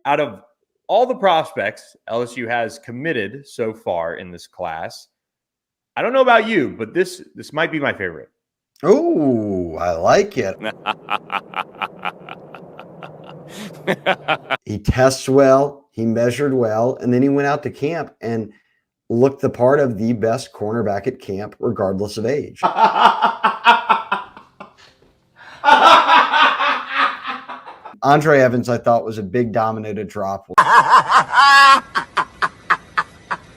out of all the prospects LSU has committed so far in this class, I don't know about you, but this might be my favorite. Oh, I like it. He tests well, he measured well, and then he went out to camp and looked the part of the best cornerback at camp, regardless of age. Ondre Evans, I thought, was a big dominated drop.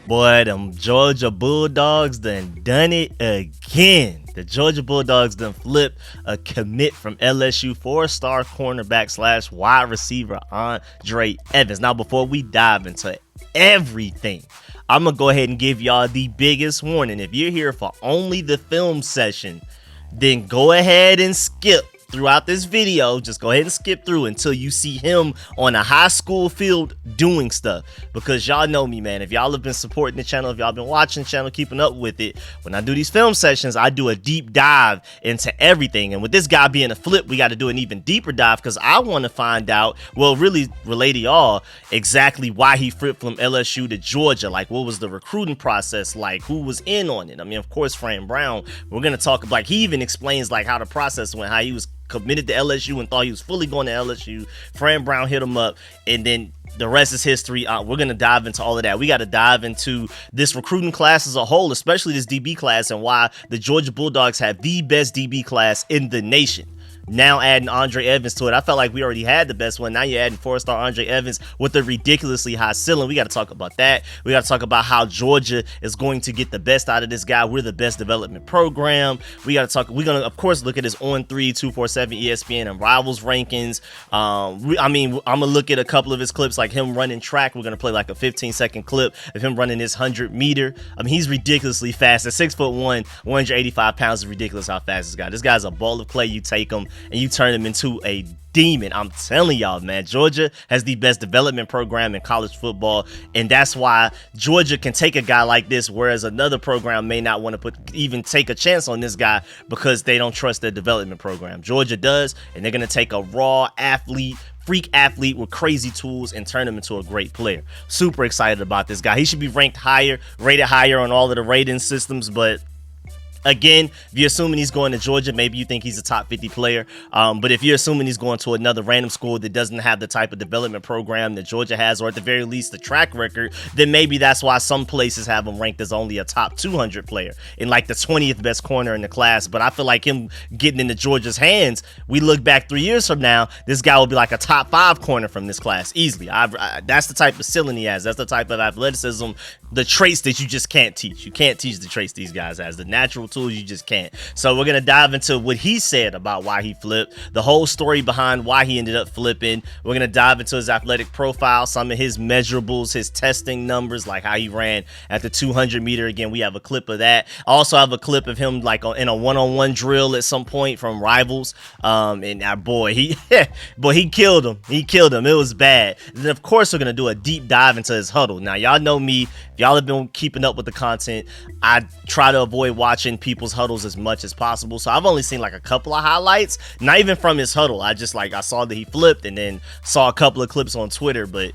Boy, them Georgia Bulldogs done it again. The Georgia Bulldogs done flipped a commit from LSU 4-star cornerback / wide receiver Ondre Evans. Now, before we dive into everything, I'm going to go ahead and give y'all the biggest warning. If you're here for only the film session, then go ahead and skip throughout this video. Just go ahead and skip through until you see him on a high school field doing stuff, because y'all know me, man. If y'all have been supporting the channel, if y'all been watching the channel, keeping up with it, when I do these film sessions, I do a deep dive into everything. And with this guy being a flip, we got to do an even deeper dive, because I want to find out, well, really relay to y'all exactly why he flipped from LSU to Georgia. Like, what was the recruiting process like? Who was in on it? I mean, of course, Fran Brown. We're going to talk, like, he even explains like how the process went, how he was committed to LSU and thought he was fully going to LSU. Fran Brown hit him up, and then the rest is history. We're going to dive into all of that. We got to dive into this recruiting class as a whole, especially this DB class, and why the Georgia Bulldogs have the best DB class in the nation. Now adding Ondre Evans to it. I felt like we already had the best one. Now you're adding 4-star Ondre Evans with a ridiculously high ceiling. We got to talk about that. We got to talk about how Georgia is going to get the best out of this guy. We're the best development program. We got to talk. We're going to, of course, look at his On3, 247 ESPN and Rivals rankings. I'm going to look at a couple of his clips, like him running track. We're going to play like a 15-second clip of him running his 100-meter. I mean, he's ridiculously fast. At 6'1", 185 pounds is ridiculous how fast this guy. This guy's a ball of clay. You take him and you turn him into a demon. I'm telling y'all, man, Georgia has the best development program in college football, and that's why Georgia can take a guy like this, whereas another program may not want to even take a chance on this guy because they don't trust their development program. Georgia does, and they're going to take a raw athlete, freak athlete with crazy tools, and turn him into a great player. Super excited about this guy. He should be ranked higher, rated higher on all of the rating systems, but again, if you're assuming he's going to Georgia, maybe you think he's a top 50 player. But if you're assuming he's going to another random school that doesn't have the type of development program that Georgia has, or at the very least the track record, then maybe that's why some places have him ranked as only a top 200 player and like the 20th best corner in the class. But I feel like him getting into Georgia's hands, we look back 3 years from now, this guy will be like a top 5 corner from this class easily. That's the type of ceiling he has. That's the type of athleticism, the traits that you just can't teach. You can't teach the traits these guys has. The natural tools, you just can't. So we're gonna dive into what he said about why he flipped, the whole story behind why he ended up flipping. We're gonna dive into his athletic profile, some of his measurables, his testing numbers, like how he ran at the 200-meter. Again, we have a clip of that. I also have a clip of him like in a one-on-one drill at some point from Rivals, and that boy, he killed him. He killed him. It was bad. And then of course we're gonna do a deep dive into his huddle. Now y'all know me, if y'all have been keeping up with the content, I try to avoid watching people's huddles as much as possible. So I've only seen like a couple of highlights, not even from his huddle. I saw that he flipped and then saw a couple of clips on Twitter, but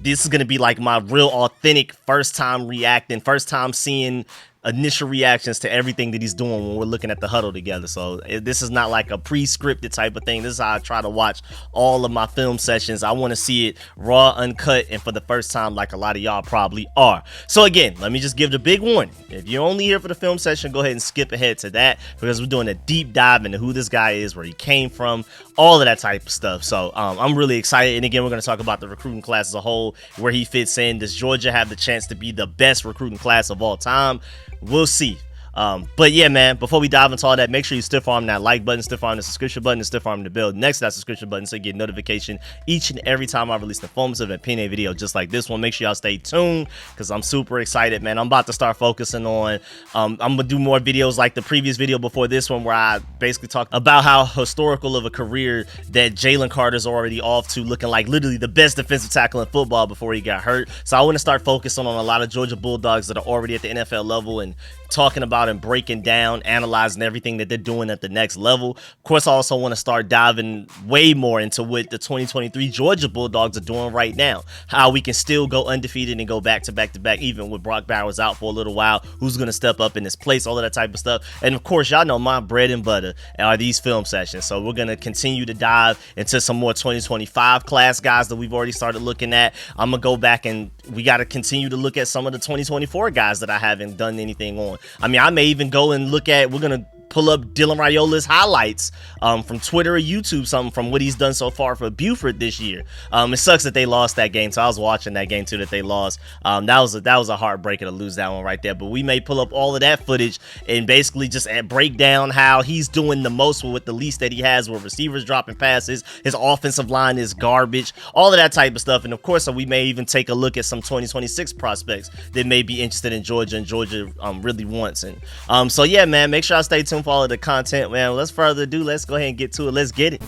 this is going to be like my real authentic first time reacting, first time seeing initial reactions to everything that he's doing when we're looking at the huddle together. So this is not like a pre-scripted type of thing. This is how I try to watch all of my film sessions. I want to see it raw, uncut, and for the first time, like a lot of y'all probably are. So again, let me just give the big warning. If you're only here for the film session, go ahead and skip ahead to that, because we're doing a deep dive into who this guy is, where he came from, all of that type of stuff. So I'm really excited. And again, we're going to talk about the recruiting class as a whole, where he fits in. Does Georgia have the chance to be the best recruiting class of all time? We'll see. But yeah, man, before we dive into all that, make sure you stiff arm that like button, stiff arm the subscription button, and stiff arm the bell next to that subscription button so you get notification each and every time I release an informative and opinion video just like this one. Make sure y'all stay tuned, because I'm super excited, man. I'm about to start focusing on I'm gonna do more videos like the previous video before this one, where I basically talked about how historical of a career that Jalen Carter's already off to, looking like literally the best defensive tackle in football before he got hurt. So I want to start focusing on a lot of Georgia Bulldogs that are already at the NFL level and talking about about and breaking down, analyzing everything that they're doing at the next level. Of course, I also want to start diving way more into what the 2023 Georgia Bulldogs are doing right now. How we can still go undefeated and go back to back to back, even with Brock Bowers out for a little while. Who's going to step up in his place, all of that type of stuff. And of course, y'all know my bread and butter are these film sessions. So we're going to continue to dive into some more 2025 class guys that we've already started looking at. I'm going to go back and we got to continue to look at some of the 2024 guys that I haven't done anything on. I mean, I may even go and look at, we're going to pull up Dylan Raiola's highlights from Twitter or YouTube, something from what he's done so far for Buford this year. It sucks that they lost that game, so I was watching that game too that they lost. That was a heartbreaker to lose that one right there. But we may pull up all of that footage and basically just break down how he's doing the most with the least that he has, with receivers dropping passes, his offensive line is garbage, all of that type of stuff. And of course, we may even take a look at some 2026 prospects that may be interested in Georgia and Georgia really wants. And so yeah, man, make sure I stay tuned for all of the content, man. Let's further ado, let's go ahead and get to it. Let's get it.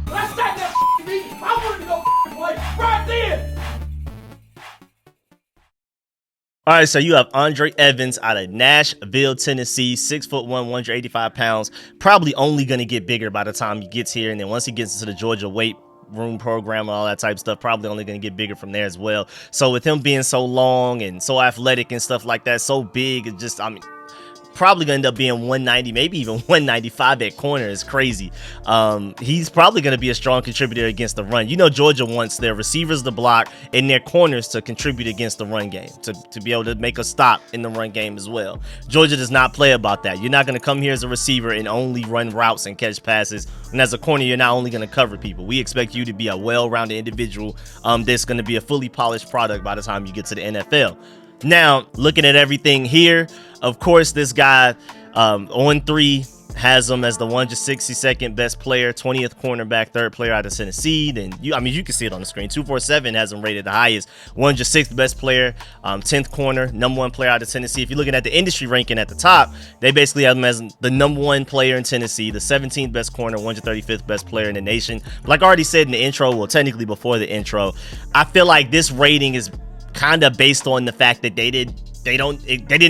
Let's take that meeting. I wanted to go play right then. All right, so you have Ondre Evans out of Nashville, Tennessee, 6'1", 185 pounds. Probably only going to get bigger by the time he gets here. And then once he gets into the Georgia weight room program and all that type of stuff, probably only going to get bigger from there as well. So with him being so long and so athletic and stuff like that, so big, it just, I mean, probably gonna end up being 190, maybe even 195 at corner. Is crazy. He's probably gonna be a strong contributor against the run. You know, Georgia wants their receivers to block and their corners to contribute against the run game, to be able to make a stop in the run game as well. Georgia does not play about that. You're not gonna come here as a receiver and only run routes and catch passes, and as a corner you're not only gonna cover people. We expect you to be a well-rounded individual that's gonna be a fully polished product by the time you get to the NFL. Now, looking at everything here, of course, this guy on 3 has him as the 162nd best player, 20th cornerback, 3rd player out of Tennessee. Then you can see it on the screen. 247 has him rated the highest, 106th best player, 10th corner, #1 player out of Tennessee. If you're looking at the industry ranking at the top, they basically have him as the #1 player in Tennessee, the 17th best corner, 135th best player in the nation. Like I already said in the intro, well, technically before the intro, I feel like this rating is kind of based on the fact that they didn't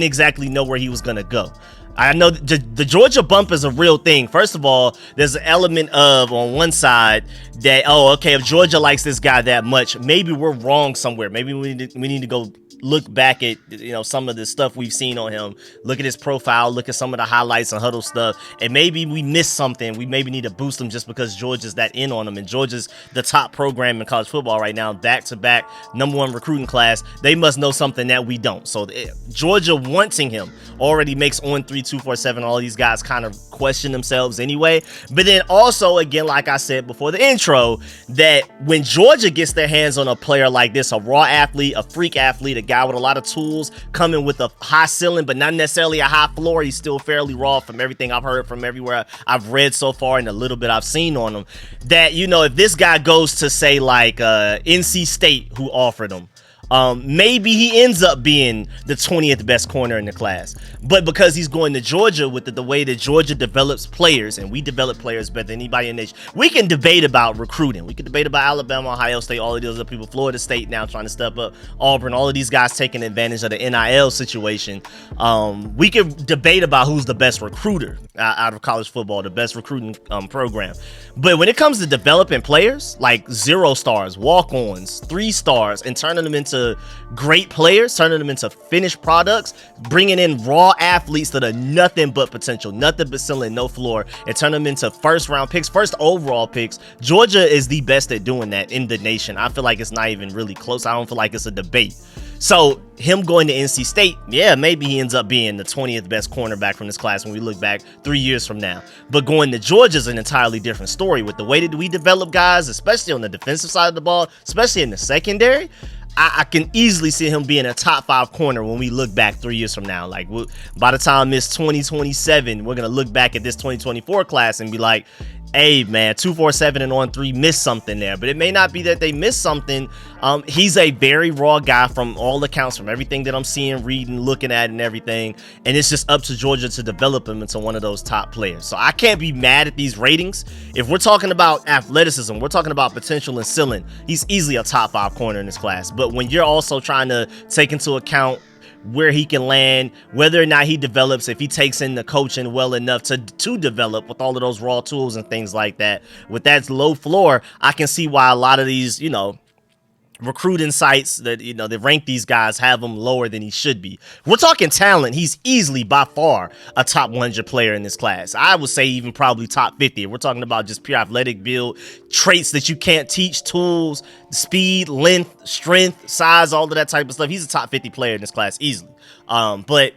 exactly know where he was gonna go. I know the Georgia bump is a real thing. First of all, there's an element of, on one side, that, oh, okay, if Georgia likes this guy that much, maybe we're wrong somewhere. Maybe we need to go look back at, you know, some of the stuff we've seen on him, look at his profile, look at some of the highlights and huddle stuff, and maybe we missed something. We maybe need to boost him just because Georgia's that in on him, and Georgia's the top program in college football right now, back-to-back #1 recruiting class. They must know something that we don't. So Georgia wanting him already makes On 3, 247, all these guys kind of question themselves anyway. But then also, again, like I said before the intro, that when Georgia gets their hands on a player like this, a raw athlete, a freak athlete, a guy with a lot of tools, coming with a high ceiling but not necessarily a high floor, he's still fairly raw from everything I've heard, from everywhere I've read so far and a little bit I've seen on him, that, you know, if this guy goes to, say, like NC State, who offered him, maybe he ends up being the 20th best corner in the class. But because he's going to Georgia, with the way that Georgia develops players, and we develop players better than anybody in the nation, we can debate about recruiting. We can debate about Alabama, Ohio State, all of these other people, Florida State now trying to step up, Auburn, all of these guys taking advantage of the NIL situation. We can debate about who's the best recruiter out of college football, the best recruiting program. But when it comes to developing players, like 0 stars, walk-ons, 3 stars, and turning them into great players, turning them into finished products, bringing in raw athletes that are nothing but potential, nothing but ceiling, no floor, and turn them into first-round picks, first overall picks. Georgia is the best at doing that in the nation. I feel like it's not even really close. I don't feel like it's a debate. So him going to NC State, yeah, maybe he ends up being the 20th best cornerback from this class when we look back 3 years from now. But going to Georgia is an entirely different story. With the way that we develop guys, especially on the defensive side of the ball, especially in the secondary, I can easily see him being a top 5 corner when we look back 3 years from now. Like, by the time it's 2027, we're going to look back at this 2024 class and be like, hey man, 247 and On 3 missed something there, but it may not be that they missed something. He's a very raw guy from all accounts, from everything that I'm seeing, reading, looking at, and everything. And it's just up to Georgia to develop him into one of those top players. So I can't be mad at these ratings. If we're talking about athleticism, we're talking about potential and ceiling, he's easily a top 5 corner in this class. But when you're also trying to take into account where he can land, whether or not he develops, if he takes in the coaching well enough to develop with all of those raw tools and things like that, with that low floor, I can see why a lot of these, recruiting sites that, they rank these guys have him lower than he should be. We're talking talent. He's easily by far a top 100 player in this class. I would say even probably top 50. We're talking about just pure athletic build, traits that you can't teach, tools, speed, length, strength, size, all of that type of stuff. He's a top 50 player in this class easily. But,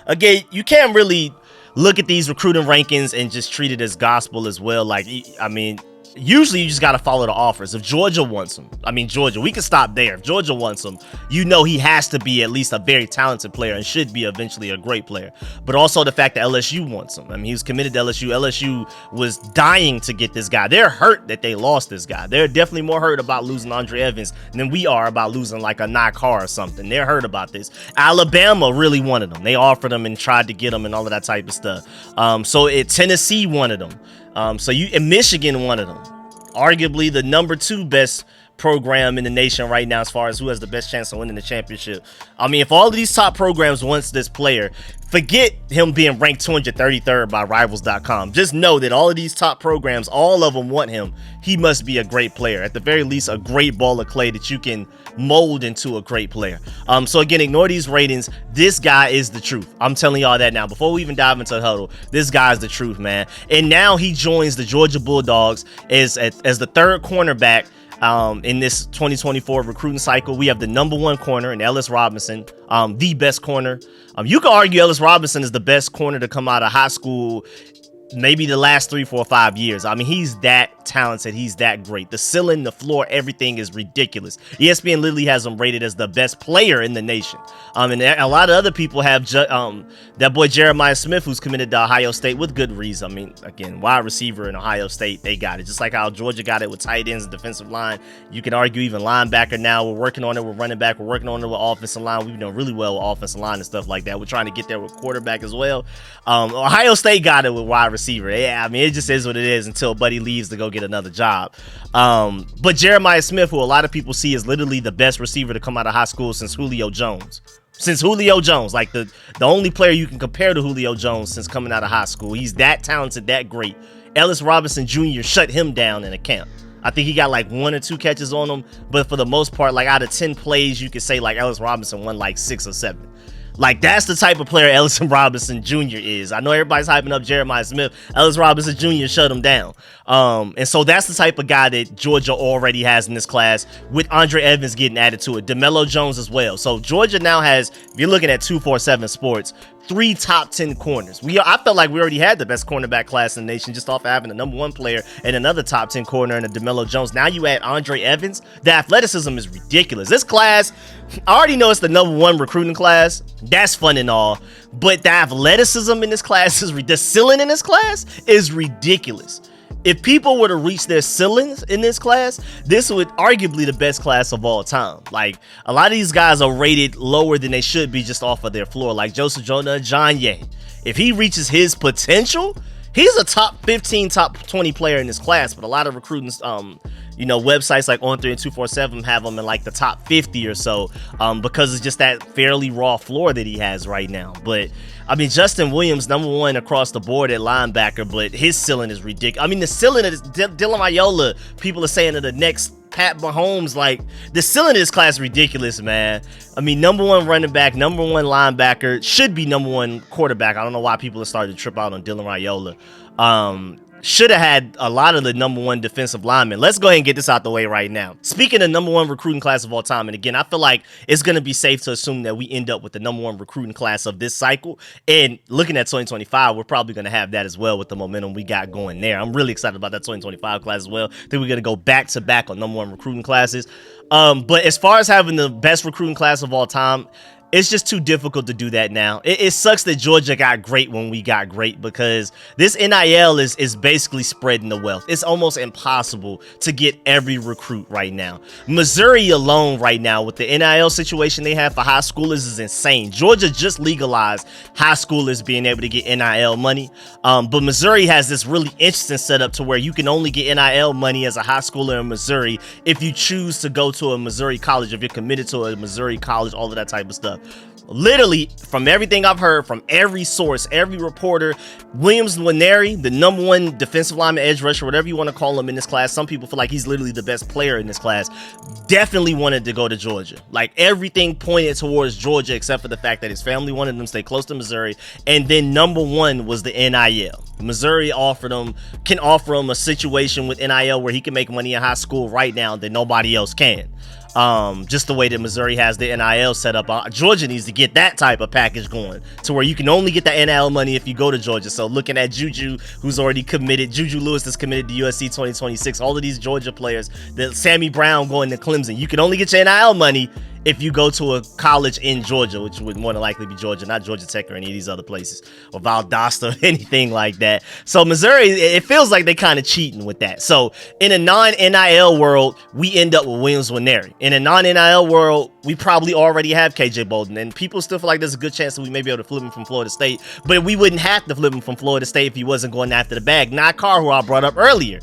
again, you can't really look at these recruiting rankings and just treat it as gospel as well. Like, I mean, usually you just got to follow the offers. If Georgia wants him, Georgia, we can stop there. If Georgia wants him, he has to be at least a very talented player and should be eventually a great player. But also the fact that LSU wants him. He was committed to LSU. LSU was dying to get this guy. They're hurt that they lost this guy. They're definitely more hurt about losing Ondre Evans than we are about losing like a Nakar or something. They're hurt about this. Alabama really wanted him. They offered him and tried to get him and all of that type of stuff. Tennessee wanted him. And Michigan wanted him. Arguably the number 2 best program in the nation right now as far as who has the best chance of winning the championship. If all of these top programs wants this player, forget him being ranked 233rd by Rivals.com. Just know that all of these top programs, all of them want him. He must be a great player. At the very least, a great ball of clay that you can mold into a great player. So again, ignore these ratings. This guy is the truth. I'm telling y'all that now. Before we even dive into the huddle, this guy's the truth, man. And now he joins the Georgia Bulldogs as the 3rd cornerback in this 2024 recruiting cycle. We have the number 1 corner in Ellis Robinson, the best corner. You can argue Ellis Robinson is the best corner to come out of high school maybe the last 3, 4, 5 years. He's that talented. He's that great. The ceiling, the floor, everything is ridiculous. ESPN literally has him rated as the best player in the nation. And a lot of other people have that boy Jeremiah Smith, who's committed to Ohio State with good reason. Again, wide receiver in Ohio State, they got it. Just like how Georgia got it with tight ends and defensive line. You can argue even linebacker now. We're working on it with running back. We're working on it with offensive line. We've done really well with offensive line and stuff like that. We're trying to get there with quarterback as well. Ohio State got it with wide receiver. Yeah, it just is what it is until Buddy leaves to go get another job. But Jeremiah Smith, who a lot of people see is literally the best receiver to come out of high school since Julio Jones. Like the only player you can compare to Julio Jones since coming out of high school. He's that talented, that great. Ellis Robinson Jr. shut him down in a camp. I think he got like 1 or 2 catches on him, but for the most part, like out of 10 plays, you could say like Ellis Robinson won like 6 or 7. Like, that's the type of player Ellis Robinson Jr. is. I know everybody's hyping up Jeremiah Smith. Ellis Robinson Jr. shut him down. And so that's the type of guy that Georgia already has in this class, with Ondre Evans getting added to it. DeMello Jones as well. So Georgia now has, if you're looking at 247 Sports, 3 top 10 corners. I felt like we already had the best cornerback class in the nation just off of having the number 1 player and another top 10 corner in a DeMello Jones. Now you add Ondre Evans. The athleticism is ridiculous. This class, I already know it's the number 1 recruiting class. That's fun and all. But the athleticism in this class the ceiling in this class is ridiculous. If people were to reach their ceilings in this class, this would arguably the best class of all time. Like, a lot of these guys are rated lower than they should be just off of their floor. Like Joseph Jonah Ajayi. If he reaches his potential, he's a top 15, top 20 player in this class. But a lot of recruiting, websites like On3 and 247 have him in like the top 50 or so, because it's just that fairly raw floor that he has right now. But Justin Williams, number 1 across the board at linebacker, but his ceiling is ridiculous. The ceiling is Dylan Raiola. People are saying that the next Pat Mahomes, like, the ceiling of this class is ridiculous, man. Number 1 running back, number 1 linebacker, should be number 1 quarterback. I don't know why people have started to trip out on Dylan Raiola. Should have had a lot of the number 1 defensive linemen. Let's go ahead and get this out the way right now. Speaking of number 1 recruiting class of all time, and again, I feel like it's going to be safe to assume that we end up with the number 1 recruiting class of this cycle. And looking at 2025, we're probably going to have that as well with the momentum we got going there. I'm really excited about that 2025 class as well. I think we're going to go back to back on number 1 recruiting classes. But as far as having the best recruiting class of all time, It's just too difficult to do that now. It sucks that Georgia got great when we got great, because this NIL is basically spreading the wealth. It's almost impossible to get every recruit right now. Missouri alone right now with the NIL situation they have for high schoolers is insane. Georgia just legalized high schoolers being able to get NIL money. But Missouri has this really interesting setup to where you can only get NIL money as a high schooler in Missouri if you choose to go to a Missouri college, if you're committed to a Missouri college, all of that type of stuff. Literally, from everything I've heard from every source, every reporter, Williams Nwaneri, the #1 defensive lineman, edge rusher, whatever you want to call him in this class, some people feel like he's literally the best player in this class, definitely wanted to go to Georgia. Like, everything pointed towards Georgia except for the fact that his family wanted him to stay close to Missouri. And then #1 was the NIL. Missouri can offer him a situation with NIL where he can make money in high school right now that nobody else can. Just the way that Missouri has the NIL set up. Georgia needs to get that type of package going to where you can only get the NIL money if you go to Georgia. So looking at Juju, who's already committed, Juju Lewis is committed to USC 2026, all of these Georgia players, the Sammy Brown going to Clemson, you can only get your NIL money if you go to a college in Georgia, which would more than likely be Georgia, not Georgia Tech or any of these other places, or Valdosta or anything like that. So Missouri, it feels like they kind of cheating with that. So in a non-NIL world, we end up with Williams Nwaneri. In a non-NIL world, we probably already have KJ Bolden, and people still feel like there's a good chance that we may be able to flip him from Florida State, but we wouldn't have to flip him from Florida State if he wasn't going after the bag. Not Carr, who I brought up earlier.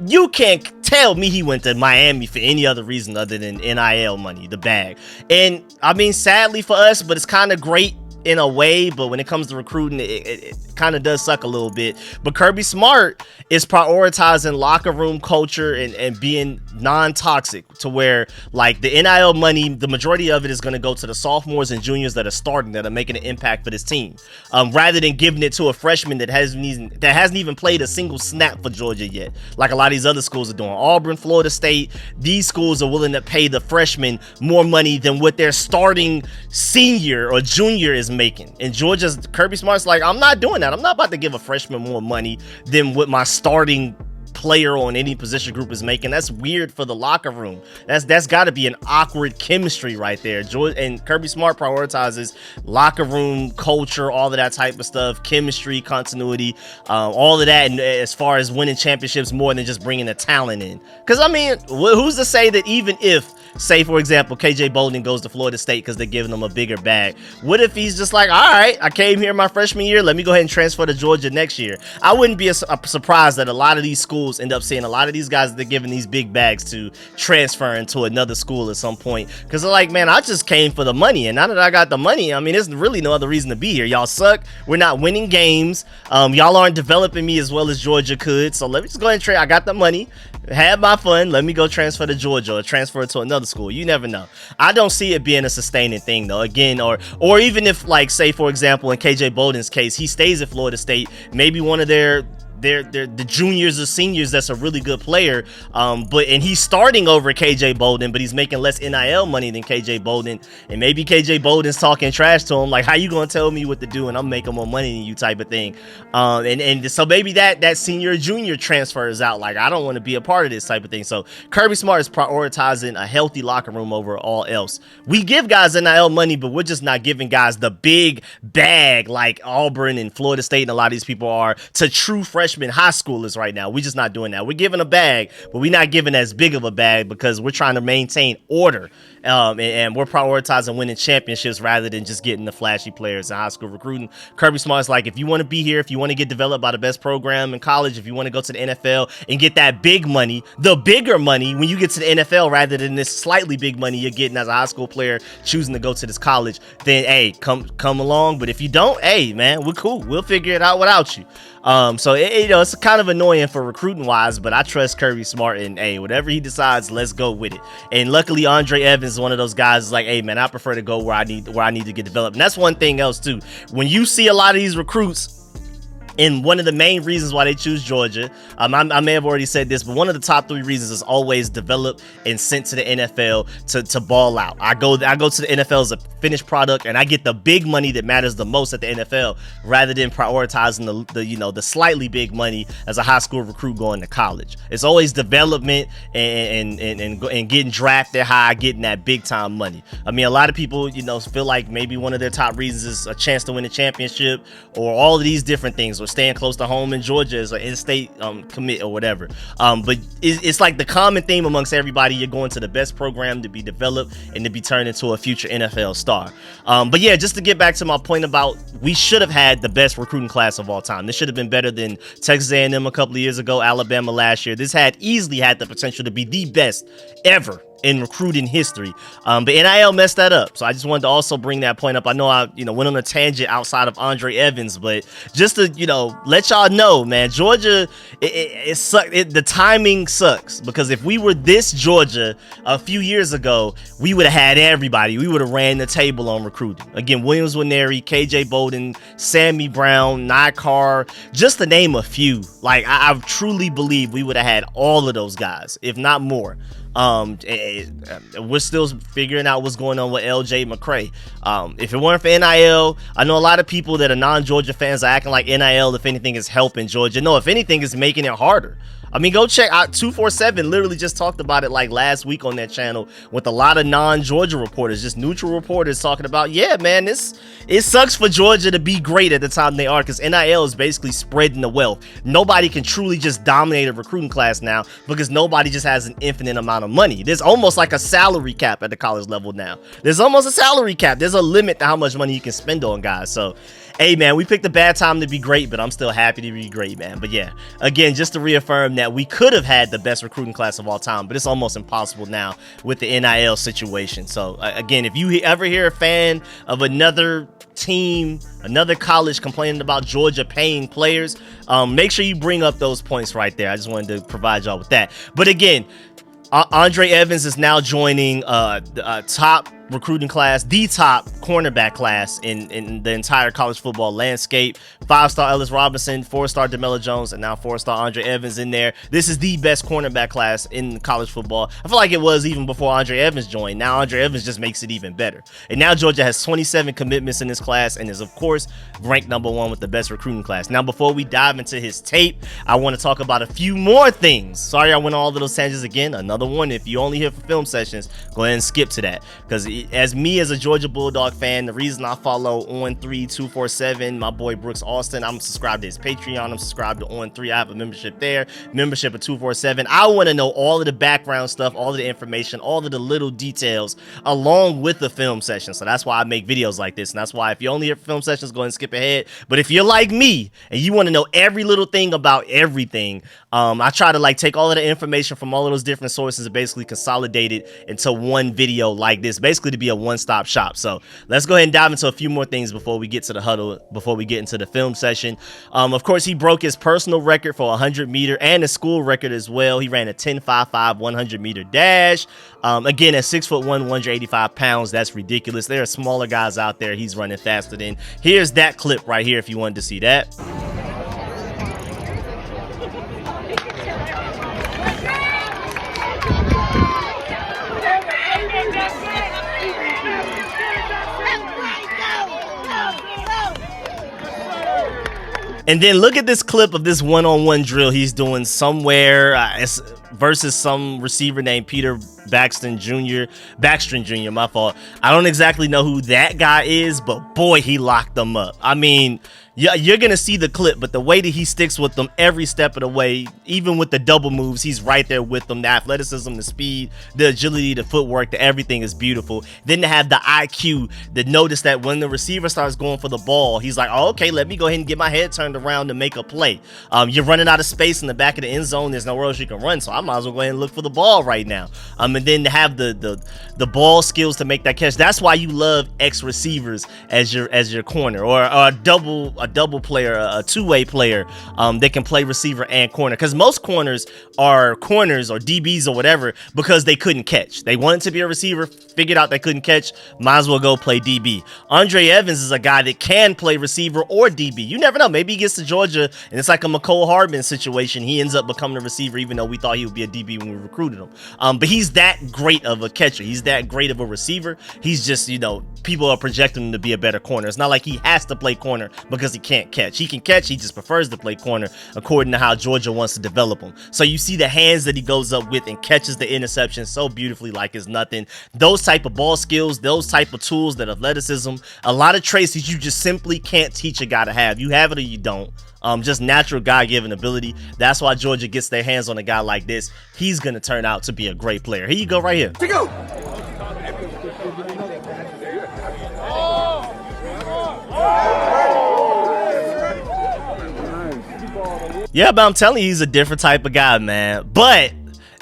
You can't tell me he went to Miami for any other reason other than NIL money, the bag. And I mean, sadly for us, but it's kind of great in a way, but when it comes to recruiting, it kind of does suck a little bit. But Kirby Smart is prioritizing locker room culture and being non-toxic to where, like, the NIL money, the majority of it is going to go to the sophomores and juniors that are starting, that are making an impact for this team, rather than giving it to a freshman that hasn't even played a single snap for Georgia yet, like a lot of these other schools are doing. Auburn, Florida State, these schools are willing to pay the freshman more money than what their starting senior or junior is making. And Georgia's Kirby Smart's like, I'm not doing that. I'm not about to give a freshman more money than what my starting player on any position group is making. That's weird for the locker room. That's got to be an awkward chemistry right there. And Kirby Smart prioritizes locker room culture, all of that type of stuff, chemistry, continuity, all of that, and as far as winning championships more than just bringing the talent in. Because I mean, who's to say that even if, say for example, KJ Bolden goes to Florida State because they're giving him a bigger bag, what if he's just like, all right, I came here my freshman year, let me go ahead and transfer to Georgia next year? I wouldn't be surprised that a lot of these schools end up seeing a lot of these guys that they're giving these big bags to transferring to another school at some point, because they're like, man, I just came for the money, and now that I got the money, I mean, there's really no other reason to be here. Y'all suck, we're not winning games, y'all aren't developing me as well as Georgia could, so let me just go ahead and trade. I got the money, have my fun, let me go transfer to Georgia or transfer to another school. You never know. I don't see it being a sustaining thing though, again, or even if, like, say for example in KJ Bolden's case, he stays at Florida State, maybe one of the juniors or seniors that's a really good player, and he's starting over KJ Bolden, but he's making less NIL money than KJ Bolden, and maybe KJ Bolden's talking trash to him, like, how you gonna tell me what to do and I'm making more money than you, type of thing. And so maybe that senior junior transfers out, like, I don't want to be a part of this type of thing. So Kirby Smart is prioritizing a healthy locker room over all else. We give guys NIL money, but we're just not giving guys the big bag like Auburn and Florida State and a lot of these people are to true freshmen high schoolers right now. We're just not doing that. We're giving a bag, but we're not giving as big of a bag because we're trying to maintain order, and we're prioritizing winning championships rather than just getting the flashy players in high school recruiting. Kirby Smart's like, if you want to be here, if you want to get developed by the best program in college, if you want to go to the NFL and get that big money, the bigger money when you get to the NFL rather than this slightly big money you're getting as a high school player choosing to go to this college, then hey, come along. But if you don't, hey man, we're cool. We'll figure it out without you. So it's kind of annoying for recruiting wise, but I trust Kirby Smart, and hey, whatever he decides, let's go with it. And luckily Ondre Evans is one of those guys is like, hey man, I prefer to go where I need to get developed. And that's one thing else too. When you see a lot of these recruits And one of the main reasons why they choose Georgia, I may have already said this, but one of the top 3 reasons is always developed and sent to the NFL to ball out. I go to the NFL as a finished product, and I get the big money that matters the most at the NFL, rather than prioritizing the slightly big money as a high school recruit going to college. It's always development and getting drafted high, getting that big time money. I mean, a lot of people feel like maybe one of their top reasons is a chance to win a championship, or all of these different things, or staying close to home in Georgia as an in-state commit or whatever. But it's like the common theme amongst everybody: you're going to the best program to be developed and to be turned into a future NFL star. But yeah, just to get back to my point about, we should have had the best recruiting class of all time. This should have been better than Texas A&M a couple of years ago, Alabama last year. This had easily had the potential to be the best ever in recruiting history. But NIL messed that up. So I just wanted to also bring that point up. I know I went on a tangent outside of Ondre Evans, but just to let y'all know, man, Georgia, it sucks. The timing sucks, because if we were this Georgia a few years ago, we would have had everybody. We would have ran the table on recruiting. Again, Williams Winery, KJ Bolden, Sammy Brown, Nikar, just to name a few. Like, I truly believe we would have had all of those guys, if not more. We're still figuring out what's going on with LJ McCray. If it weren't for NIL, I know a lot of people that are non-Georgia fans are acting like NIL, if anything, is helping Georgia. No, if anything, is making it harder. I mean, go check out 247. Literally just talked about it like last week on that channel with a lot of non-Georgia reporters, just neutral reporters, talking about, yeah, man, it sucks for Georgia to be great at the time they are, because NIL is basically spreading the wealth. Nobody can truly just dominate a recruiting class now, because nobody just has an infinite amount of money. There's almost like a salary cap at the college level now. There's almost a salary cap. There's a limit to how much money you can spend on guys. So, hey, man, we picked a bad time to be great, but I'm still happy to be great, man. But yeah, again, just to reaffirm that we could have had the best recruiting class of all time, but it's almost impossible now with the NIL situation. So again, if you ever hear a fan of another team, another college complaining about Georgia paying players, make sure you bring up those points right there. I just wanted to provide y'all with that. But again, Ondre Evans is now joining the top recruiting class, the top cornerback class in the entire college football landscape. 5-star Ellis Robinson, 4-star DeMelo Jones, and now 4-star Ondre Evans in there. This is the best cornerback class in college football. I feel like it was even before Ondre Evans joined. Now Ondre Evans just makes it even better. And now Georgia has 27 commitments in this class and is, of course, ranked #1 with the best recruiting class. Now, before we dive into his tape, I want to talk about a few more things. Sorry I went all of those tangents again. Another one, if you only here for film sessions, go ahead and skip to that, because as a Georgia Bulldog fan, the reason I follow On3247, my boy Brooks Austin, I'm subscribed to his Patreon, I'm subscribed to On3, I have a membership there, membership of 247. I want to know all of the background stuff, all of the information, all of the little details along with the film session. So that's why I make videos like this, and that's why if you're only here for film sessions, go ahead and skip ahead. But if you're like me and you want to know every little thing about everything, I try to take all of the information from all of those different sources and basically consolidate it into one video like this, basically to be a one-stop shop. So let's go ahead and dive into a few more things before we get to the huddle, before we get into the film session. Of course, he broke his personal record for 100-meter and a school record as well. He ran a 10.55 100-meter dash. Again, at 6'1", 185 pounds, that's ridiculous. There are smaller guys out there he's running faster than. Here's that clip right here if you wanted to see that. And then look at this clip of this one-on-one drill he's doing somewhere versus some receiver named Peter Baxton Jr., my fault. I don't exactly know who that guy is, but boy, he locked them up. I mean, yeah, you're going to see the clip, but the way that he sticks with them every step of the way, even with the double moves, he's right there with them. The athleticism, the speed, the agility, the footwork, the everything is beautiful. Then to have the IQ, to notice that when the receiver starts going for the ball, he's like, oh, okay, let me go ahead and get my head turned around to make a play. You're running out of space in the back of the end zone. There's nowhere else you can run, so I might as well go ahead and look for the ball right now. And then to have the ball skills to make that catch. That's why you love X receivers as your corner, or double double player, a two-way player that can play receiver and corner. Because most corners are corners or DBs or whatever because they couldn't catch. They wanted to be a receiver, figured out they couldn't catch, might as well go play DB. Ondre Evans is a guy that can play receiver or DB. You never know. Maybe he gets to Georgia and it's like a McCole Hardman situation. He ends up becoming a receiver even though we thought he would be a DB when we recruited him. But he's that great of a catcher. He's that great of a receiver. He's just, people are projecting him to be a better corner. It's not like he has to play corner because he can't catch. He can catch. He just prefers to play corner according to how Georgia wants to develop him. So you see the hands that he goes up with and catches the interception so beautifully like it's nothing. Those type of ball skills, those type of tools, that athleticism, a lot of traits that you just simply can't teach a guy to have. You have it or you don't. Just natural God-given ability. That's why Georgia gets their hands on a guy like this. He's going to turn out to be a great player. Here you go right here. To go. Yeah, but I'm telling you, he's a different type of guy, man. But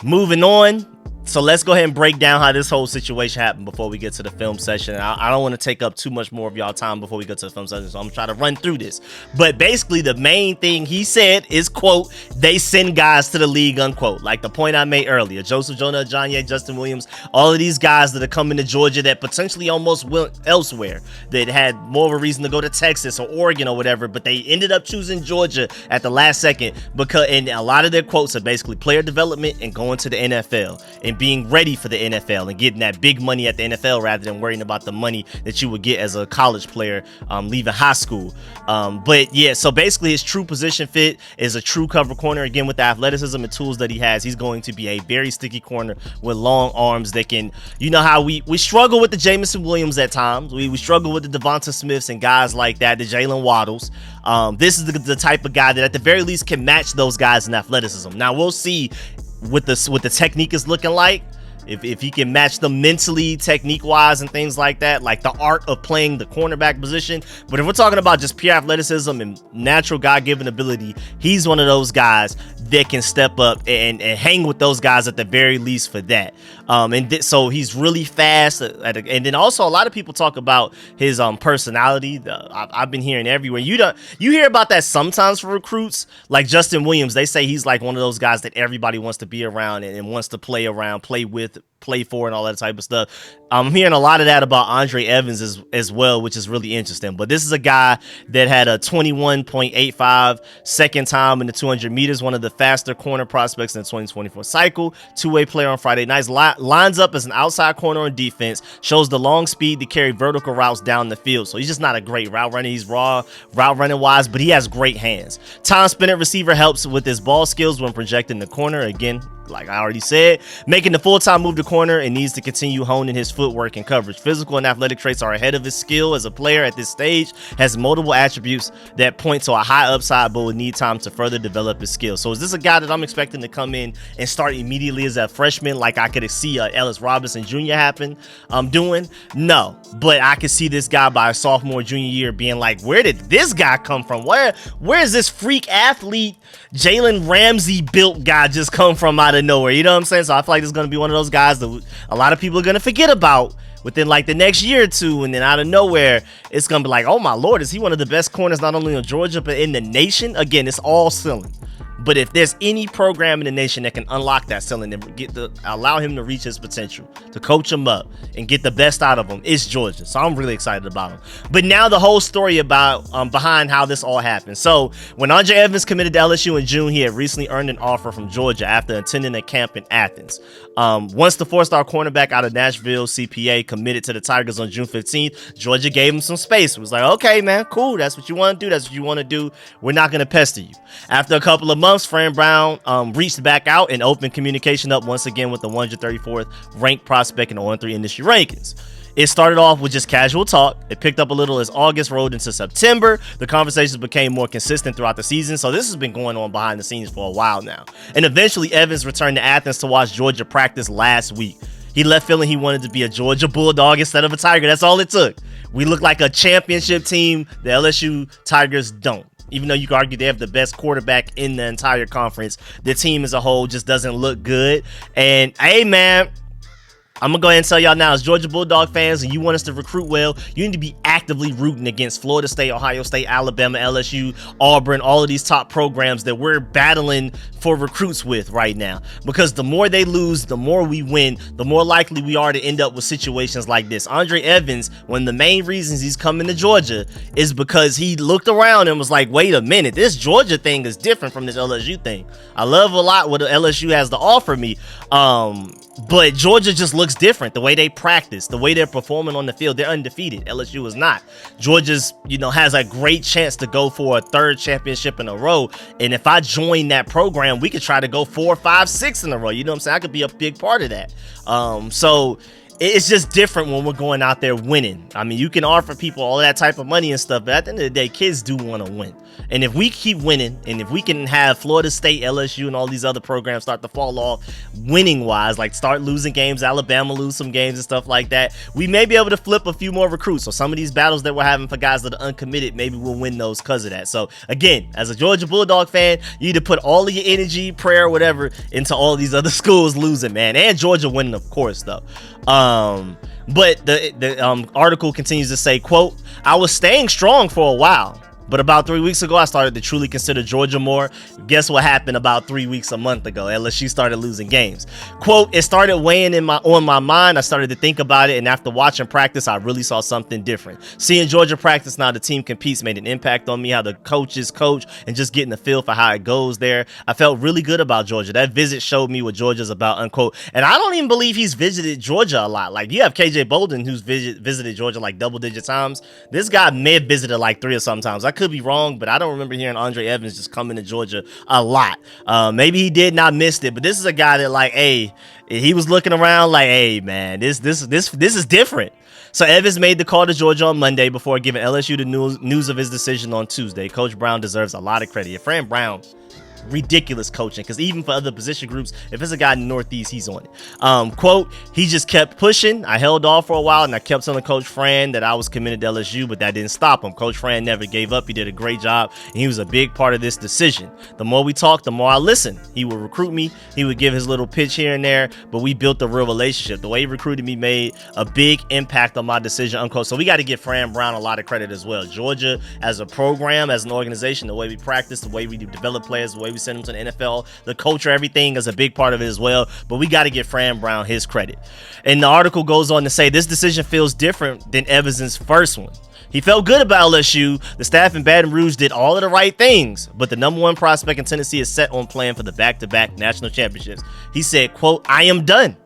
moving on. So let's go ahead and break down how this whole situation happened before we get to the film session. I don't want to take up too much more of y'all time before we go to the film session, so I'm gonna try to run through this. But basically, the main thing he said is, quote, they send guys to the league, unquote. Like the point I made earlier, Joseph Jonah, Ajanye, Justin Williams, all of these guys that are coming to Georgia that potentially almost went elsewhere, that had more of a reason to go to Texas or Oregon or whatever, but they ended up choosing Georgia at the last second and a lot of their quotes are basically player development and going to the NFL and being ready for the NFL and getting that big money at the NFL rather than worrying about the money that you would get as a college player leaving high school. But yeah, so basically his true position fit is a true cover corner. Again, with the athleticism and tools that he has, he's going to be a very sticky corner with long arms that can, how we struggle with the Jamison Williams at times. We struggle with the Devonta Smiths and guys like that, the Jalen Waddles. This is the type of guy that at the very least can match those guys in athleticism. Now we'll see what the technique is looking like. If he can match them mentally, technique-wise, and things like that, like the art of playing the cornerback position. But if we're talking about just pure athleticism and natural God-given ability, he's one of those guys that can step up and hang with those guys at the very least for that. So he's really fast. And then also a lot of people talk about his personality. I've been hearing everywhere. You hear about that sometimes for recruits, like Justin Williams. They say he's like one of those guys that everybody wants to be around and wants to play around, play with, play for, and all that type of stuff. I'm hearing a lot of that about Ondre Evans as well, which is really interesting. But this is a guy that had a 21.85 second time in the 200 meters, one of the faster corner prospects in the 2024 cycle, two-way player on Friday nights, lines up as an outside corner on defense, shows the long speed to carry vertical routes down the field. So he's just not a great route runner. He's raw route running wise, but he has great hands. Time spent at receiver helps with his ball skills when projecting the corner. Again, like I already said, making the full-time move to corner and needs to continue honing his footwork and coverage. Physical and athletic traits are ahead of his skill as a player at this stage, has multiple attributes that point to a high upside, but would need time to further develop his skills. So is this a guy that I'm expecting to come in and start immediately as a freshman, like I could see Ellis Robinson Jr. doing? No, but I could see this guy by a sophomore, junior year being like, where did this guy come from? Where is this freak athlete, Jalen Ramsey built guy just come from out of nowhere? You know what I'm saying? So I feel like this is going to be one of those guys that a lot of people are going to forget about within like the next year or two, and then out of nowhere it's going to be like, oh my lord, is he one of the best corners not only in Georgia but in the nation? Again, it's all ceiling. But if there's any program in the nation that can unlock that ceiling and allow him to reach his potential, to coach him up and get the best out of him, it's Georgia. So I'm really excited about him. But now the whole story about behind how this all happened. So when Ondre Evans committed to LSU in June, he had recently earned an offer from Georgia after attending a camp in Athens. Once the four-star cornerback out of Nashville, CPA, committed to the Tigers on June 15th, Georgia gave him some space. It was like, okay, man, cool. That's what you want to do. That's what you want to do. We're not going to pester you. After a couple of months, Fran Brown reached back out and opened communication up once again with the 134th ranked prospect in the 1-3 industry rankings. It started off with just casual talk. It picked up a little as August rolled into September. The conversations became more consistent throughout the season. So this has been going on behind the scenes for a while now. And eventually Evans returned to Athens to watch Georgia practice last week. He left feeling he wanted to be a Georgia Bulldog instead of a Tiger. That's all it took. We look like a championship team. The LSU Tigers don't. Even though you could argue they have the best quarterback in the entire conference, the team as a whole just doesn't look good. And hey, man, I'm going to go ahead and tell y'all now, as Georgia Bulldog fans, and you want us to recruit well, you need to be actively rooting against Florida State, Ohio State, Alabama, LSU, Auburn, all of these top programs that we're battling for recruits with right now. Because the more they lose, the more we win, the more likely we are to end up with situations like this. Ondre Evans, one of the main reasons he's coming to Georgia is because he looked around and was like, wait a minute, this Georgia thing is different from this LSU thing. I love a lot what the LSU has to offer me, but Georgia just looks different. The way they practice, the way they're performing on the field, they're undefeated. LSU is not. Georgia's, has a great chance to go for a third championship in a row. And if I join that program, we could try to go 4, 5, 6 in a row. You know what I'm saying? I could be a big part of that. So it's just different when we're going out there winning. I mean, you can offer people all that type of money and stuff, but at the end of the day, kids do want to win. And if we keep winning, and if we can have Florida State, LSU, and all these other programs start to fall off winning-wise, like start losing games, Alabama lose some games and stuff like that, we may be able to flip a few more recruits. So some of these battles that we're having for guys that are uncommitted, maybe we'll win those because of that. So again, as a Georgia Bulldog fan, you need to put all of your energy, prayer, whatever, into all these other schools losing, man. And Georgia winning, of course, though. But the article continues to say, quote, I was staying strong for a while, but about 3 weeks ago, I started to truly consider Georgia more. Guess what happened about 3 weeks, a month ago? LSU started losing games. Quote, it started weighing on my mind. I started to think about it, and after watching practice, I really saw something different. Seeing Georgia practice now, the team competes, made an impact on me, how the coaches coach, and just getting the feel for how it goes there. I felt really good about Georgia. That visit showed me what Georgia's about, unquote. And I don't even believe he's visited Georgia a lot. Like, you have KJ Bolden, who's visited Georgia like double-digit times. This guy may have visited like 3 or something times. I could be wrong, but I don't remember hearing Ondre Evans just coming to Georgia a lot. Maybe he did, not missed it, but this is a guy that, like, hey, he was looking around like, hey, man, this is different. So Evans made the call to Georgia on Monday before giving LSU the news of his decision on Tuesday. Coach Brown deserves a lot of credit. Your friend Brown, ridiculous coaching, because even for other position groups, if it's a guy in the Northeast, he's on it. Quote, he just kept pushing. I held off for a while, and I kept telling Coach Fran that I was committed to LSU, but that didn't stop him. Coach Fran never gave up. He did a great job, and he was a big part of this decision. The more we talked, the more I listened. He would recruit me. He would give his little pitch here and there, but we built a real relationship. The way he recruited me made a big impact on my decision, unquote. So we got to give Fran Brown a lot of credit as well. Georgia, as a program, as an organization, the way we practice, the way we develop players, the way we send them to the NFL, the culture, everything is a big part of it as well. But we got to give Fran Brown his credit. And the article goes on to say this decision feels different than Evans' first one. He felt good about LSU. The staff in Baton Rouge did all of the right things, but the number one prospect in Tennessee is set on playing for the back-to-back national championships. He said, quote, I am done.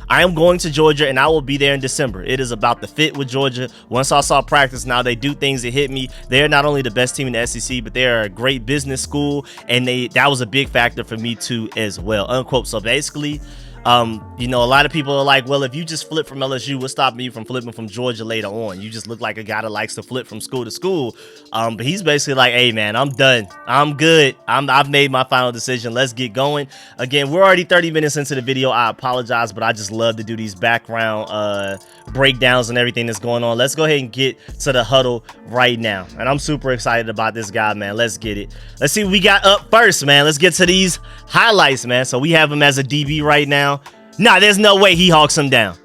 I am going to Georgia, and I will be there in December. It is about the fit with Georgia. Once I saw practice, now they do things that hit me. They're not only the best team in the SEC, but they are a great business school, and that was a big factor for me too as well, unquote. So basically, a lot of people are like, well, if you just flip from LSU, what's stopping you from flipping from Georgia later on? You just look like a guy that likes to flip from school to school. But he's basically like, hey, man, I'm done. I'm good. I've made my final decision. Let's get going. Again, we're already 30 minutes into the video. I apologize, but I just love to do these background breakdowns and everything that's going on. Let's go ahead and get to the huddle right now. And I'm super excited about this guy, man. Let's get it. Let's see what we got up first, man. Let's get to these highlights, man. So we have him as a DB right now. Nah, there's no way he hawks him down.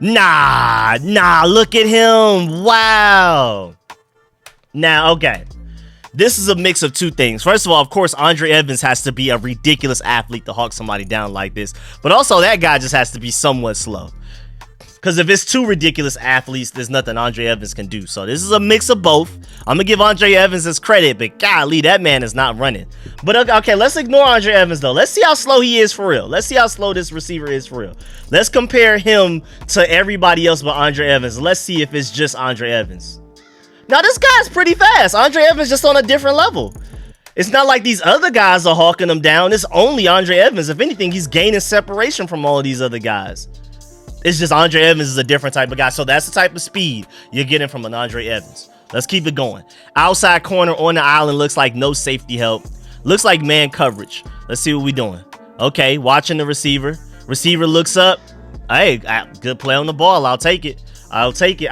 Nah, look at him. Wow. Now, okay. This is a mix of two things. First of all, of course, Ondre Evans has to be a ridiculous athlete to hawk somebody down like this. But also, that guy just has to be somewhat slow. Because if it's two ridiculous athletes, there's nothing Ondre Evans can do. So this is a mix of both. I'm going to give Ondre Evans his credit, but golly, that man is not running. But okay, let's ignore Ondre Evans, though. Let's see how slow he is for real. Let's see how slow this receiver is for real. Let's compare him to everybody else but Ondre Evans. Let's see if it's just Ondre Evans. Now, this guy's pretty fast. Ondre Evans just on a different level. It's not like these other guys are hawking him down. It's only Ondre Evans. If anything, he's gaining separation from all of these other guys. It's just Ondre Evans is a different type of guy. So that's the type of speed you're getting from an Ondre Evans. Let's keep it going. Outside corner on the island looks like no safety help. Looks like man coverage. Let's see what we're doing. Okay, watching the receiver. Receiver looks up. Hey, good play on the ball. I'll take it. I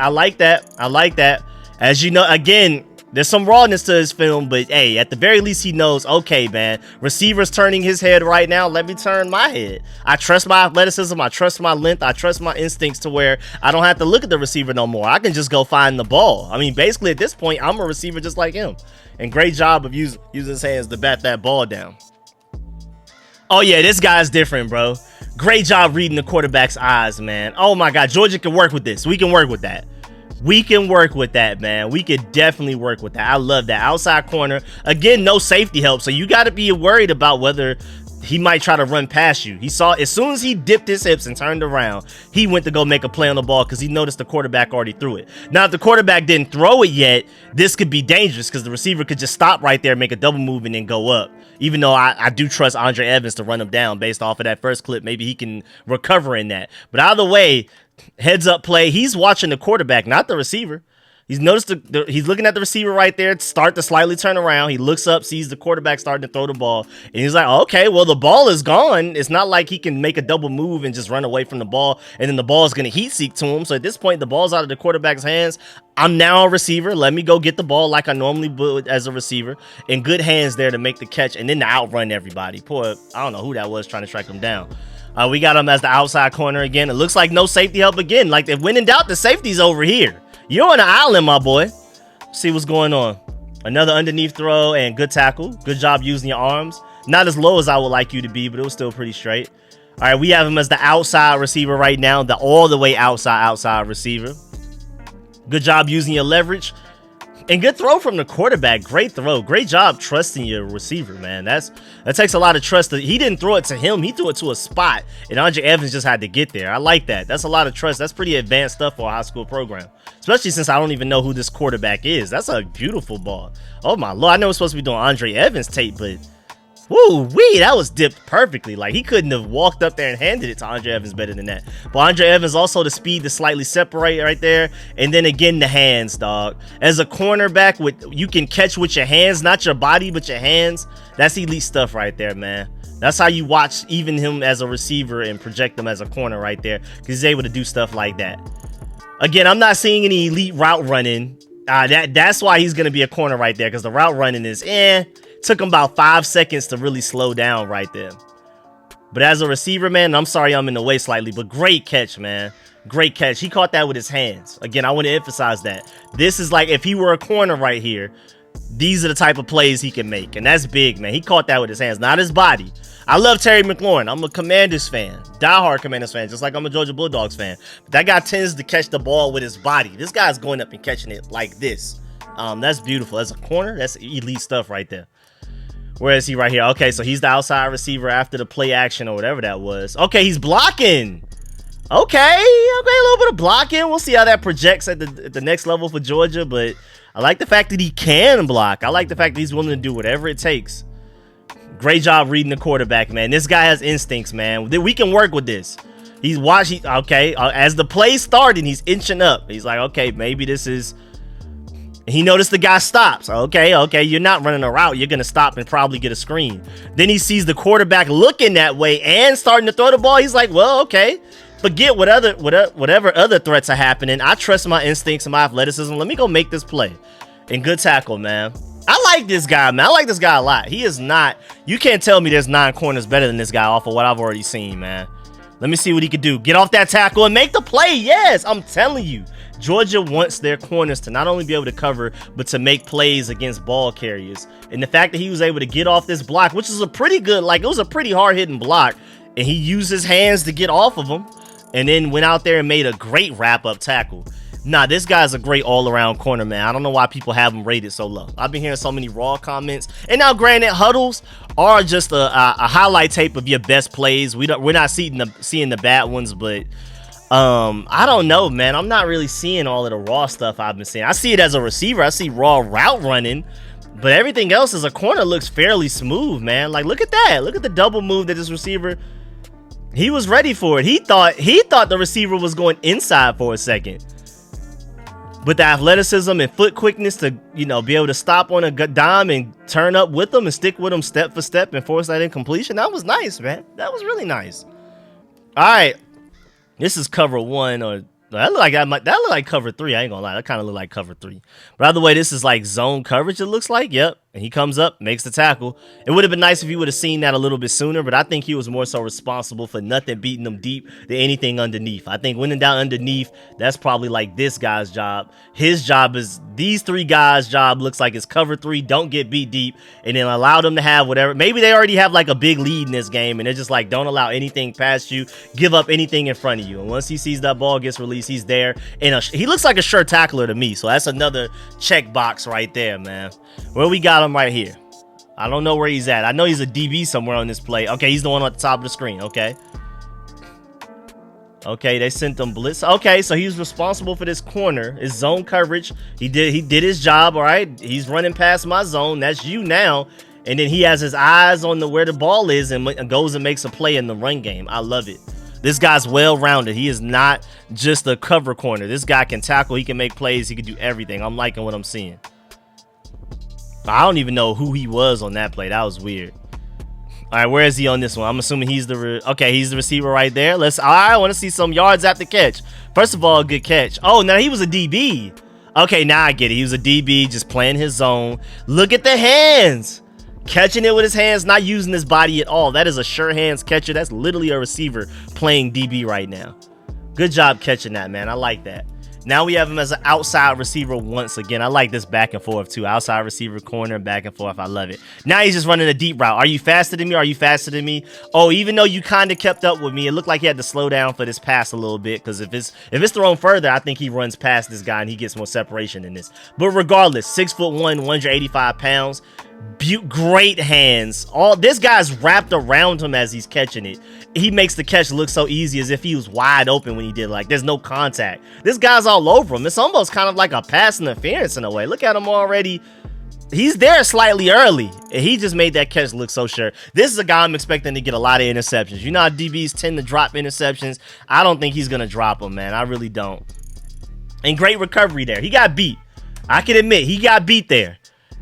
like that. As you know, again, There's some rawness to his film, but hey, at the very least, he knows, okay, man, receiver's turning his head right now. Let me turn my head. I trust my athleticism. I trust my length. I trust my instincts to where I don't have to look at the receiver no more. I can just go find the ball. I mean, basically, at this point, I'm a receiver just like him. And great job of using his hands to bat that ball down. Oh, yeah, this guy's different, bro. Great job reading the quarterback's eyes, man. Oh, my God. Georgia can work with this. We can work with that. We can work with that, man. We could definitely work with that. I love that. Outside corner. Again, no safety help. So you got to be worried about whether he might try to run past you. He saw as soon as he dipped his hips and turned around, he went to go make a play on the ball because he noticed the quarterback already threw it. Now, if the quarterback didn't throw it yet, this could be dangerous because the receiver could just stop right there, make a double move, and then go up. Even though I do trust Ondre Evans to run him down based off of that first clip. Maybe he can recover in that. But either way, heads up play. He's watching the quarterback, not the receiver. He's noticed he's looking at the receiver right there, start to slightly turn around. He looks up, sees the quarterback starting to throw the ball, and he's like, okay, well, the ball is gone. It's not like he can make a double move and just run away from the ball, and then the ball is going to heat seek to him. So at this point, the ball's out of the quarterback's hands. I'm now a receiver. Let me go get the ball like I normally would as a receiver. In good hands there to make the catch, and then to outrun everybody. Poor, I don't know who that was trying to track him down. We got him as the outside corner again. It looks like no safety help again. Like, if when in doubt, the safety's over here. You're on the island, my boy. See what's going on. Another underneath throw and good tackle. Good job using your arms. Not as low as I would like you to be, but it was still pretty straight. All right, we have him as the outside receiver right now. The all the way outside receiver. Good job using your leverage. And good throw from the quarterback. Great throw. Great job trusting your receiver, man. That takes a lot of trust. He didn't throw it to him. He threw it to a spot. And Ondre Evans just had to get there. I like that. That's a lot of trust. That's pretty advanced stuff for a high school program. Especially since I don't even know who this quarterback is. That's a beautiful ball. Oh, my Lord. I know we're supposed to be doing Ondre Evans tape, but woo-wee, that was dipped perfectly. Like, he couldn't have walked up there and handed it to Ondre Evans better than that. But Ondre Evans also the speed to slightly separate right there. And then again, the hands, dog. As a cornerback, you can catch with your hands, not your body, but your hands. That's elite stuff right there, man. That's how you watch even him as a receiver and project him as a corner right there. Because he's able to do stuff like that. Again, I'm not seeing any elite route running. That's why he's going to be a corner right there. Because the route running is Took him about 5 seconds to really slow down right there. But as a receiver, man, I'm sorry I'm in the way slightly, but great catch, man. Great catch. He caught that with his hands. Again, I want to emphasize that. This is like if he were a corner right here, these are the type of plays he can make. And that's big, man. He caught that with his hands, not his body. I love Terry McLaurin. I'm a Commanders fan. Diehard Commanders fan, just like I'm a Georgia Bulldogs fan. But that guy tends to catch the ball with his body. This guy's going up and catching it like this. That's beautiful. As a corner, that's elite stuff right there. Where is he right here? Okay, so he's the outside receiver after the play action or whatever that was. Okay, he's blocking. Okay, a little bit of blocking. We'll see how that projects at the next level for Georgia, but I like the fact that he can block. I like the fact that he's willing to do whatever it takes. Great job reading the quarterback, man. This guy has instincts, man. We can work with this. He's watching. Okay, as the play started, he's inching up. He's like, okay, maybe this is... He noticed the guy stops. Okay, you're not running a route. You're going to stop and probably get a screen. Then he sees the quarterback looking that way and starting to throw the ball. He's like, well, okay. Forget whatever other threats are happening. I trust my instincts and my athleticism. Let me go make this play. And good tackle, man. I like this guy, man. I like this guy a lot. He is not... You can't tell me there's 9 corners better than this guy off of what I've already seen, man. Let me see what he could do. Get off that tackle and make the play. Yes, I'm telling you. Georgia wants their corners to not only be able to cover, but to make plays against ball carriers. And the fact that he was able to get off this block, which is a pretty good, like, it was a pretty hard-hitting block, and he used his hands to get off of him, and then went out there and made a great wrap-up tackle. Nah, this guy's a great all-around corner, man. I don't know why people have him rated so low. I've been hearing so many raw comments. And now, granted, huddles are just a highlight tape of your best plays. We're not seeing the bad ones, but... I don't know, man. I'm not really seeing all of the raw stuff I've been seeing. I see it as a receiver. I see raw route running, but everything else as a corner looks fairly smooth, man. Like, look at that. Look at the double move that this receiver, he was ready for it. He thought the receiver was going inside for a second. But the athleticism and foot quickness to, be able to stop on a dime and turn up with them and stick with them step for step and force that incompletion, that was nice, man. That was really nice. All right. This is cover 1 or That look like cover 3. I ain't gonna lie. That kind of look like cover 3. By the way, this is like zone coverage, it looks like. Yep. And he comes up, makes the tackle. It would have been nice if he would have seen that a little bit sooner, but I think he was more so responsible for nothing beating him deep than anything underneath. I think winning down underneath, that's probably like this guy's job. His job is, these 3 guys' job looks like it's cover 3, don't get beat deep, and then allow them to have whatever. Maybe they already have like a big lead in this game, and they're just like, don't allow anything past you, give up anything in front of you. And once he sees that ball gets released, he's there. And he looks like a sure tackler to me, so that's another check box right there, man. Where we got him right here. I don't know where he's at. I know he's a DB somewhere on this play. Okay, he's the one at the top of the screen. Okay. Okay, they sent them blitz. Okay, so he's responsible for this corner. It's zone coverage. He did his job, all right? He's running past my zone. That's you now. And then he has his eyes on where the ball is and goes and makes a play in the run game. I love it. This guy's well-rounded. He is not just a cover corner. This guy can tackle. He can make plays. He can do everything. I'm liking what I'm seeing. I don't even know who he was on that play. That was weird. All right, where is he on this one? I'm assuming he's okay, he's the receiver right there. I want to see some yards after catch. First of all, good catch. Oh, now he was a DB. Okay, now I get it. He was a DB just playing his zone. Look at the hands. Catching it with his hands, not using his body at all. That is a sure hands catcher. That's literally a receiver playing DB right now. Good job catching that, man. I like that. Now we have him as an outside receiver once again. I like this back and forth too. Outside receiver, corner, back and forth. I love it. Now he's just running a deep route. Are you faster than me? Are you faster than me? Oh, even though you kind of kept up with me, it looked like he had to slow down for this pass a little bit, because if it's thrown further, I think he runs past this guy and he gets more separation in this. But regardless, 6'1", 185 pounds. Great hands. This guy's wrapped around him as he's catching it. He makes the catch look so easy, as if he was wide open when he did. Like, there's no contact. This guy's all over him. It's almost kind of like a pass interference in a way. Look at him already. He's there slightly early, and he just made that catch look so sure. This is a guy I'm expecting to get a lot of interceptions. You know how DBs tend to drop interceptions? I don't think he's gonna drop them, man. I really don't. And great recovery there. He got beat. I can admit, he got beat there.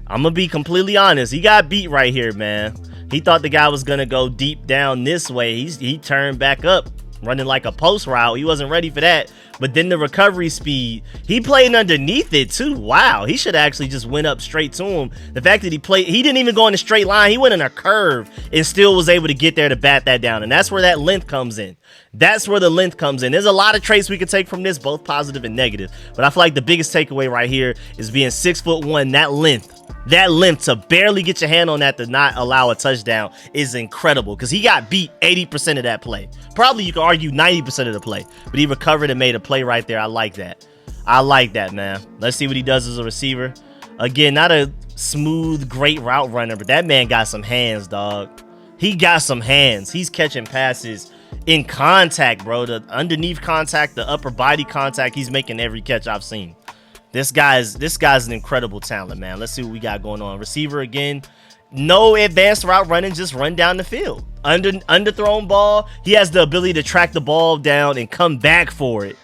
I'm gonna be completely honest. He got beat right here, man. He thought the guy was gonna go deep down this way. He turned back up, running like a post route. He wasn't ready for that. But then the recovery speed, he played underneath it too. Wow, he should actually just went up straight to him. The fact that he didn't even go in a straight line. He went in a curve and still was able to get there to bat that down. And that's where that length comes in. That's where the length comes in. There's a lot of traits we could take from this, both positive and negative. But I feel like the biggest takeaway right here is being 6'1", that length. That length to barely get your hand on that to not allow a touchdown is incredible, because he got beat 80% of that play. Probably you could argue 90% of the play, but he recovered and made a play right there. I like that. I like that, man. Let's see what he does as a receiver. Again, not a smooth, great route runner, but that man got some hands, dog. He got some hands. He's catching passes in contact, bro. The underneath contact, the upper body contact, he's making every catch I've seen. This guy's an incredible talent, man. Let's see what we got going on. Receiver again. No advanced route running, just run down the field. Underthrown ball. He has the ability to track the ball down and come back for it.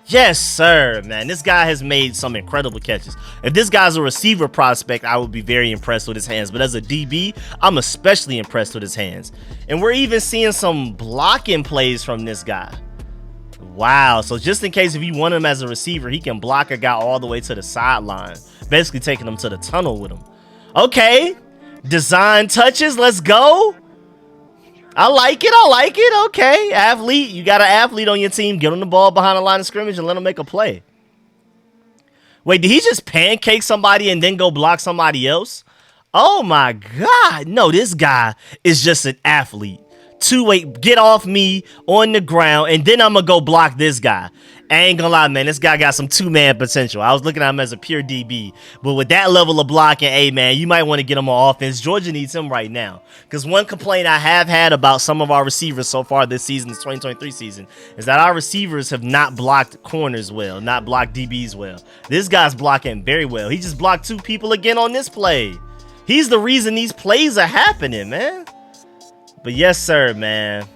Yes, sir, man. This guy has made some incredible catches. If this guy's a receiver prospect, I would be very impressed with his hands. But as a DB, I'm especially impressed with his hands. And we're even seeing some blocking plays from this guy. Wow, so just in case if you want him as a receiver, he can block a guy all the way to the sideline, basically taking him to the tunnel with him. Okay, design touches, let's go. I like it. Okay, athlete, you got an athlete on your team. Get him the ball behind the line of scrimmage and let him make a play. Wait, did he just pancake somebody and then go block somebody else? Oh my God, no, this guy is just an athlete. Two-way, get off me on the ground, and then I'm gonna go block this guy. I ain't gonna lie, man, this guy got some two-man potential. I was looking at him as a pure DB, but with that level of blocking, hey, man, you might want to get him on offense. Georgia needs him right now, because one complaint I have had about some of our receivers so far this season, this 2023 season, is that our receivers have not blocked corners well, not blocked DBs well. This guy's blocking very well. He just blocked 2 people again on this play. He's the reason these plays are happening, man. But yes, sir, man.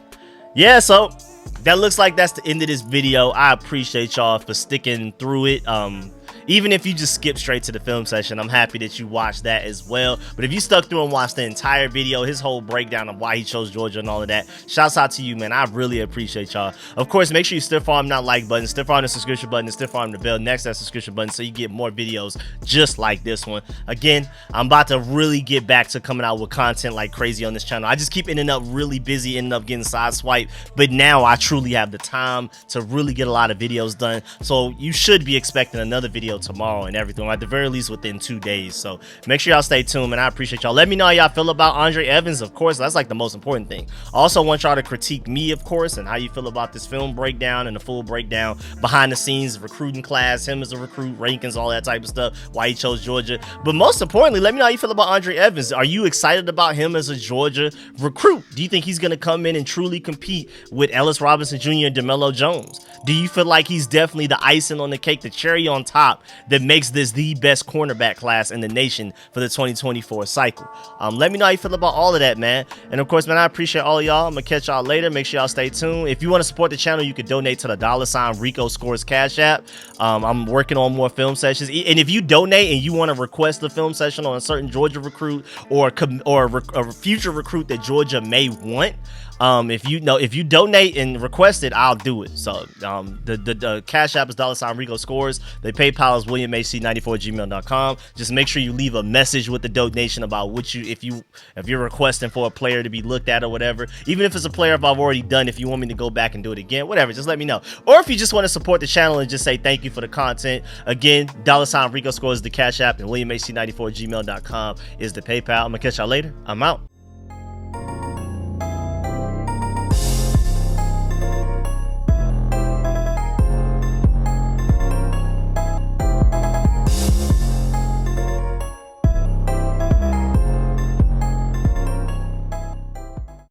Yeah, so that looks like that's the end of this video. I appreciate y'all for sticking through it. even if you just skip straight to the film session, I'm happy that you watched that as well. But if you stuck through and watched the entire video, his whole breakdown of why he chose Georgia and all of that, shouts out to you, man. I really appreciate y'all. Of course, make sure you stiff arm that like button, stiff arm the subscription button, and stiff arm the bell next to that subscription button so you get more videos just like this one. Again, I'm about to really get back to coming out with content like crazy on this channel. I just keep ending up really busy, ending up getting sideswiped, but now I truly have the time to really get a lot of videos done. So you should be expecting another video tomorrow and everything, or at the very least within 2 days. So make sure y'all stay tuned, and I appreciate y'all. Let me know how y'all feel about Ondre Evans. Of course, that's like the most important thing. I also want y'all to critique me, of course, and how you feel about this film breakdown and the full breakdown behind the scenes, recruiting class, him as a recruit, rankings, all that type of stuff, why he chose Georgia. But most importantly, let me know how you feel about Ondre Evans. Are you excited about him as a Georgia recruit? Do you think he's going to come in and truly compete with Ellis Robinson Jr. and DeMelo Jones? Do you feel like he's definitely the icing on the cake, the cherry on top that makes this the best cornerback class in the nation for the 2024 cycle? Let me know how you feel about all of that, man. And of course, man, I appreciate all of y'all. I'm gonna catch y'all later. Make sure y'all stay tuned. If you want to support the channel, you can donate to the $, Rico Scores Cash App. I'm working on more film sessions, and if you donate and you want to request a film session on a certain Georgia recruit or a future recruit that Georgia may want, if you donate and request it, I'll do it. So the Cash App is $ Rico Scores. The PayPal is WilliamHC94@gmail.com. Just make sure you leave a message with the donation about what if you're requesting for a player to be looked at or whatever. Even if it's a player I've already done, if you want me to go back and do it again, whatever, just let me know. Or if you just want to support the channel and just say thank you for the content, again, $ Rico Scores is the Cash App, and WilliamHC94@gmail.com is the PayPal. I'm gonna catch y'all later. I'm out.